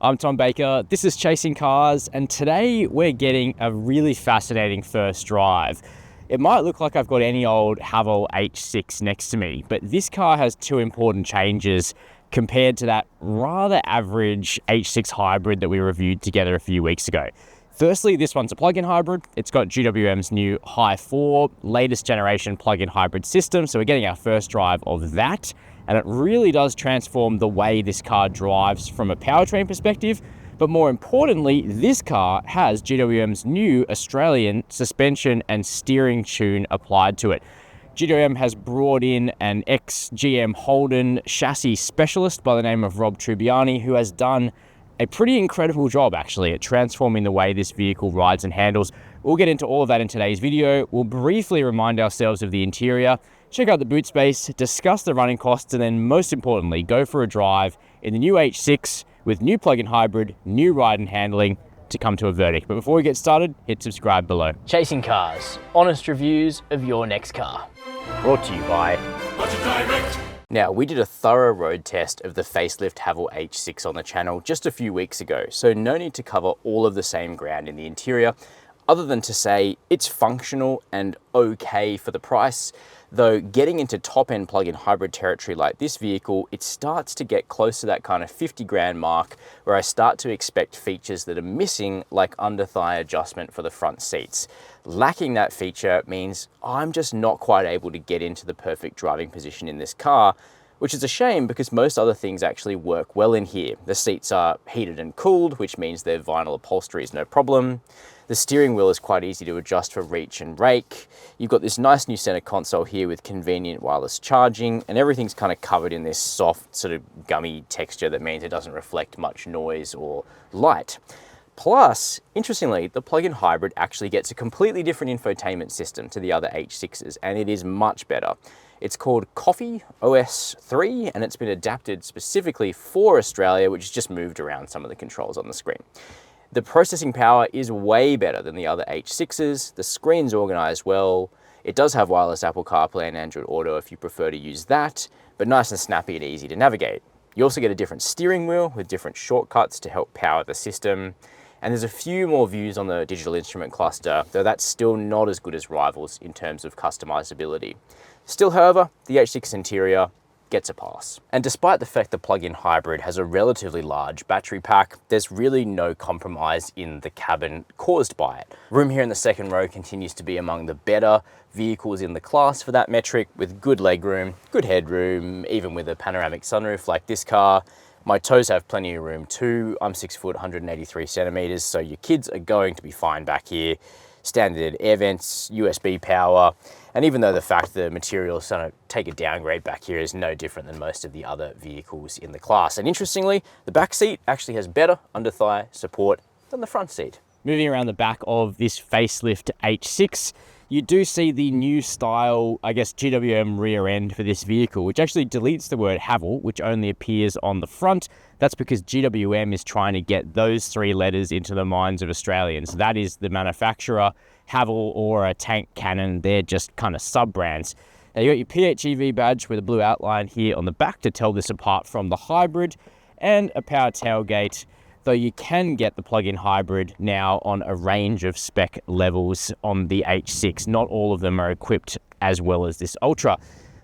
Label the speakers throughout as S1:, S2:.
S1: I'm Tom Baker, this is Chasing Cars, and today we're getting a really fascinating first drive. It might look like I've got any old Haval H6 next to me, but this car has two important changes compared to that rather average H6 hybrid that we reviewed together a few weeks ago. Firstly, this one's a plug-in hybrid. It's got GWM's new Hi 4, latest generation plug-in hybrid system, so we're getting our first drive of that. And it really does transform the way this car drives from a powertrain perspective. But more importantly, this car has GWM's new Australian suspension and steering tune applied to it. GWM has brought in an ex-GM Holden chassis specialist by the name of Rob Trubiani, who has done a pretty incredible job actually at transforming the way this vehicle rides and handles. We'll get into all of that in today's video. We'll briefly remind ourselves of the interior, check out the boot space, discuss the running costs, and then most importantly, go for a drive in the new H6 with new plug-in hybrid, new ride and handling to come to a verdict. But before we get started, hit subscribe below. Chasing Cars, honest reviews of your next car. Brought to you by Direct. Now, we did a thorough road test of the facelift Haval H6 on the channel just a few weeks ago, so no need to cover all of the same ground in the interior, other than to say it's functional and okay for the price. Though getting into top-end plug-in hybrid territory like this vehicle, it starts to get close to that kind of 50 grand mark where I start to expect features that are missing, like under-thigh adjustment for the front seats. Lacking that feature means I'm just not quite able to get into the perfect driving position in this car, which is a shame because most other things actually work well in here. The seats are heated and cooled, which means their vinyl upholstery is no problem. The steering wheel is quite easy to adjust for reach and rake. You've got this nice new center console here with convenient wireless charging, and everything's kind of covered in this soft sort of gummy texture that means it doesn't reflect much noise or light. Plus, interestingly, the plug-in hybrid actually gets a completely different infotainment system to the other H6s, and it is much better. It's called Coffee OS 3, and it's been adapted specifically for Australia, which has just moved around some of the controls on the screen. The processing power is way better than the other H6s. The screen's organized well. It does have wireless Apple CarPlay and Android Auto if you prefer to use that, but nice and snappy and easy to navigate. You also get a different steering wheel with different shortcuts to help power the system. And there's a few more views on the digital instrument cluster, though that's still not as good as rivals in terms of customizability. Still, however, the H6 interior gets a pass. And despite the fact the plug-in hybrid has a relatively large battery pack, there's really no compromise in the cabin caused by it. Room here in the second row continues to be among the better vehicles in the class for that metric, with good legroom, good headroom, even with a panoramic sunroof like this car. My toes have plenty of room too. I'm 6 foot, 183 centimeters, so your kids are going to be fine back here. Standard air vents, USB power, and even though the fact the material is going to take a downgrade back here is no different than most of the other vehicles in the class. And interestingly, the back seat actually has better under-thigh support than the front seat. Moving around the back of this facelift H6, you do see the new style, I guess, GWM rear end for this vehicle, which actually deletes the word Haval, which only appears on the front. That's because GWM is trying to get those three letters into the minds of Australians. That is the manufacturer. Haval or a tank cannon, they're just kind of sub-brands. Now you got your PHEV badge with a blue outline here on the back to tell this apart from the hybrid, and a power tailgate, though you can get the plug-in hybrid now on a range of spec levels on the H6. Not all of them are equipped as well as this Ultra.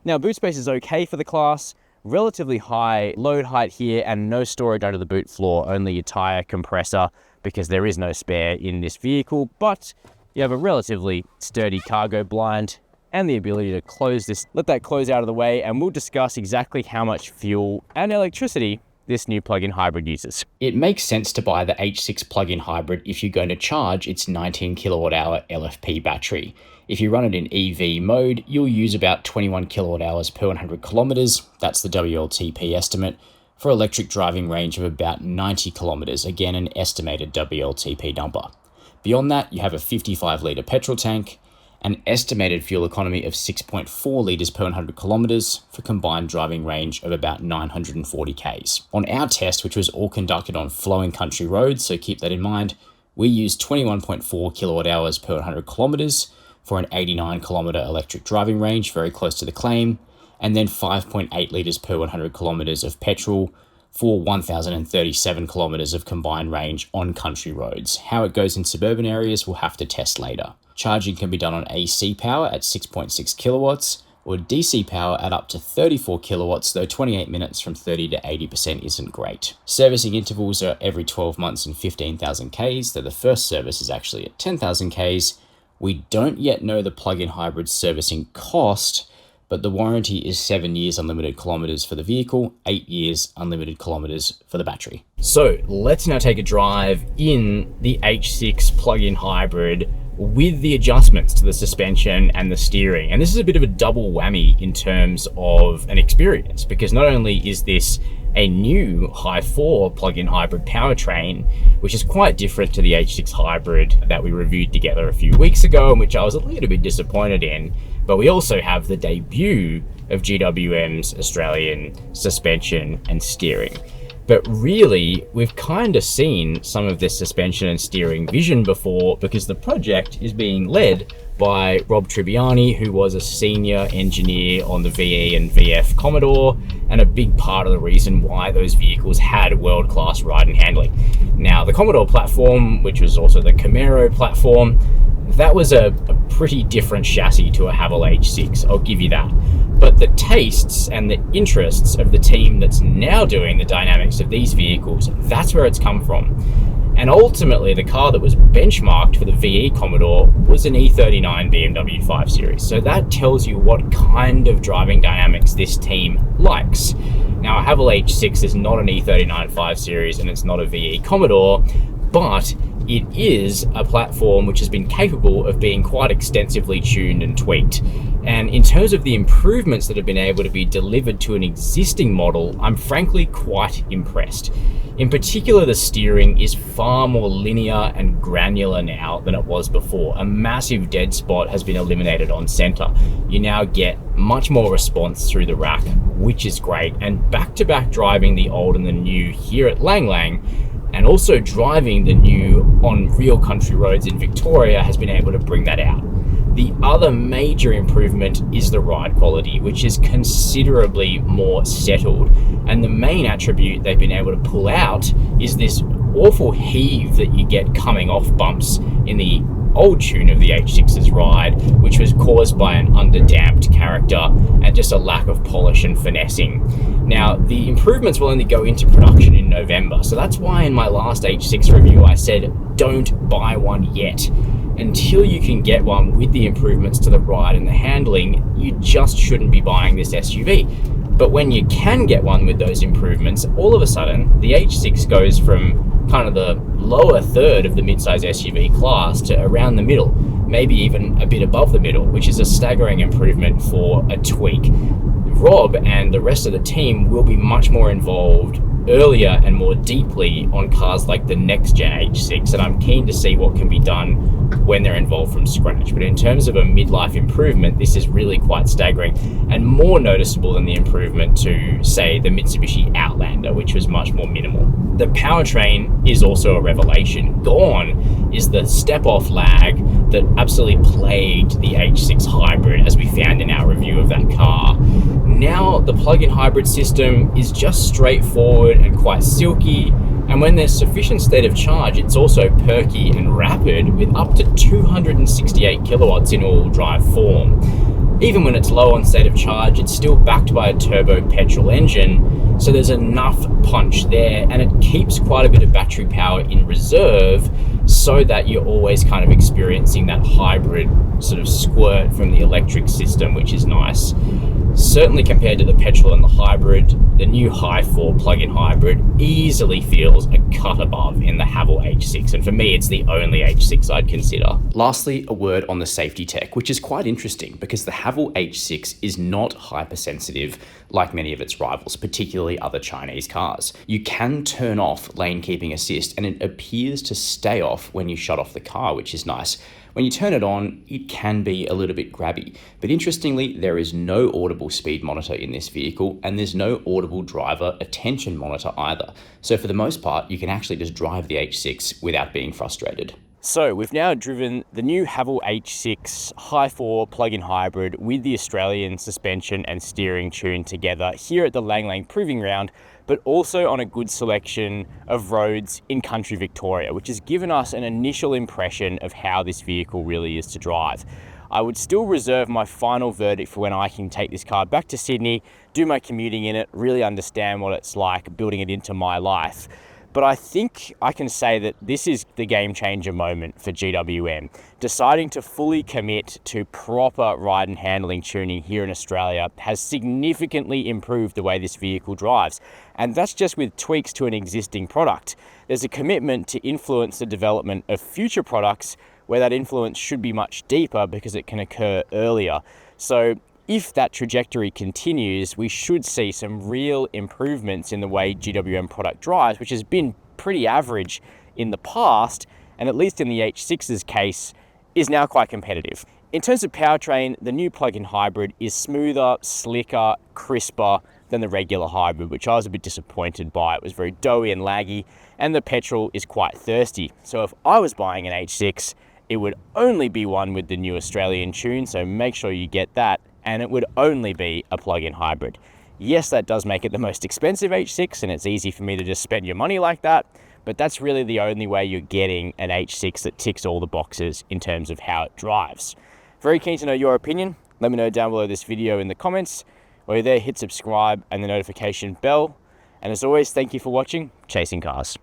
S1: Now, boot space is okay for the class. Relatively high load height here and no storage under the boot floor, only your tire compressor because there is no spare in this vehicle, but you have a relatively sturdy cargo blind and the ability to close this, let that close out of the way, and we'll discuss exactly how much fuel and electricity this new plug-in hybrid uses. It makes sense to buy the H6 plug-in hybrid if you're going to charge its 19 kilowatt hour LFP battery. If you run it in EV mode, you'll use about 21 kilowatt hours per 100 kilometers. That's the WLTP estimate, for electric driving range of about 90 kilometers, again an estimated WLTP number. Beyond that, you have a 55 litre petrol tank, an estimated fuel economy of 6.4 litres per 100 kilometres for combined driving range of about 940 Ks. On our test, which was all conducted on flowing country roads, so keep that in mind, we used 21.4 kilowatt hours per 100 kilometres for an 89 kilometre electric driving range, very close to the claim, and then 5.8 litres per 100 kilometres of petrol
S2: for 1,037 kilometers of combined range on country roads. How it goes in suburban areas we'll have to test later. Charging can be done on AC power at 6.6 kilowatts or DC power at up to 34 kilowatts, though 28 minutes from 30 to 80% isn't great. Servicing intervals are every 12 months and 15,000 Ks, though the first service is actually at 10,000 Ks. We don't yet know the plug-in hybrid servicing cost, but the warranty is 7 years unlimited kilometers for the vehicle, 8 years unlimited kilometers for the battery. So let's now take a drive in the H6 plug-in hybrid with the adjustments to the suspension and the steering. And this is a bit of a double whammy in terms of an experience, because not only is this a new Hi4 plug-in hybrid powertrain, which is quite different to the H6 hybrid that we reviewed together a few weeks ago, and which I was a little bit disappointed in, but we also have the debut of GWM's Australian suspension and steering. But really, we've kind of seen some of this suspension and steering vision before, because the project is being led by Rob Tribbiani, who was a senior engineer on the VE and VF Commodore, and a big part of the reason why those vehicles had world-class ride and handling. Now, the Commodore platform, which was also the Camaro platform, that was a pretty different chassis to a Haval H6, I'll give you that. But the tastes and the interests of the team that's now doing the dynamics of these vehicles, that's where it's come from. And ultimately, the car that was benchmarked for the VE Commodore was an E39 BMW 5 Series. So that tells you what kind of driving dynamics this team likes. Now, a Haval H6 is not an E39 5 Series and it's not a VE Commodore, but it is a platform which has been capable of being quite extensively tuned and tweaked. And in terms of the improvements that have been able to be delivered to an existing model, I'm frankly quite impressed. In particular, the steering is far more linear and granular now than it was before. A massive dead spot has been eliminated on center. You now get much more response through the rack, which is great. And back-to-back driving the old and the new here at Lang Lang, and also driving the new on real country roads in Victoria, has been able to bring that out. The other major improvement is the ride quality, which is considerably more settled. And the main attribute they've been able to pull out is this awful heave that you get coming off bumps in the old tune of the H6's ride, which was caused by an underdamped character and just a lack of polish and finessing. Now, the improvements will only go into production in November, so that's why in my last H6 review I said don't buy one yet. Until you can get one with the improvements to the ride and the handling, you just shouldn't be buying this SUV. But when you can get one with those improvements, all of a sudden the H6 goes from kind of the lower third of the midsize SUV class to around the middle, maybe even a bit above the middle, which is a staggering improvement for a tweak. Rob and the rest of the team will be much more involved earlier and more deeply on cars like the next gen H6, and I'm keen to see what can be done when they're involved from scratch. But in terms of a midlife improvement, this is really quite staggering and more noticeable than the improvement to, say, the Mitsubishi Outlander, which was much more minimal. The powertrain is also a revelation. Gone is the step-off lag that absolutely plagued the H6 hybrid, as we found in our review of that car. Now the plug-in hybrid system is just straightforward and quite silky, and when there's sufficient state of charge, it's also perky and rapid with up to 268 kilowatts in all-wheel drive form. Even when it's low on state of charge, it's still backed by a turbo petrol engine, so there's enough punch there, and it keeps quite a bit of battery power in reserve so that you're always kind of experiencing that hybrid sort of squirt from the electric system, which is nice. Certainly compared to the petrol and the hybrid, the new Hi4 plug-in hybrid easily feels a cut above in the Haval H6, and for me it's the only H6 I'd consider. Lastly, a word on the safety tech, which is quite interesting because the Haval H6 is not hypersensitive like many of its rivals, particularly other Chinese cars. You can turn off lane keeping assist and it appears to stay off when you shut off the car, which is nice. When you turn it on, it can be a little bit grabby. But interestingly, there is no audible speed monitor in this vehicle, and there's no audible driver attention monitor either. So for the most part, you can actually just drive the H6 without being frustrated.
S1: So we've now driven the new Haval H6 Hi4 plug-in hybrid with the Australian suspension and steering tune together here at the Lang Lang Proving Ground, but also on a good selection of roads in country Victoria, which has given us an initial impression of how this vehicle really is to drive. I would still reserve my final verdict for when I can take this car back to Sydney, do my commuting in it, really understand what it's like building it into my life. But I think I can say that this is the game changer moment for GWM. Deciding to fully commit to proper ride and handling tuning here in Australia has significantly improved the way this vehicle drives. And that's just with tweaks to an existing product. There's a commitment to influence the development of future products where that influence should be much deeper because it can occur earlier. So if that trajectory continues, we should see some real improvements in the way GWM product drives, which has been pretty average in the past, and at least in the H6's case, is now quite competitive. In terms of powertrain, the new plug-in hybrid is smoother, slicker, crisper than the regular hybrid, which I was a bit disappointed by. It was very doughy and laggy, and the petrol is quite thirsty. So if I was buying an H6, it would only be one with the new Australian tune, so make sure you get that, and it would only be a plug-in hybrid. Yes, that does make it the most expensive H6, and it's easy for me to just spend your money like that, but that's really the only way you're getting an H6 that ticks all the boxes in terms of how it drives. Very keen to know your opinion. Let me know down below this video in the comments. While you're there, hit subscribe and the notification bell. And as always, thank you for watching Chasing Cars.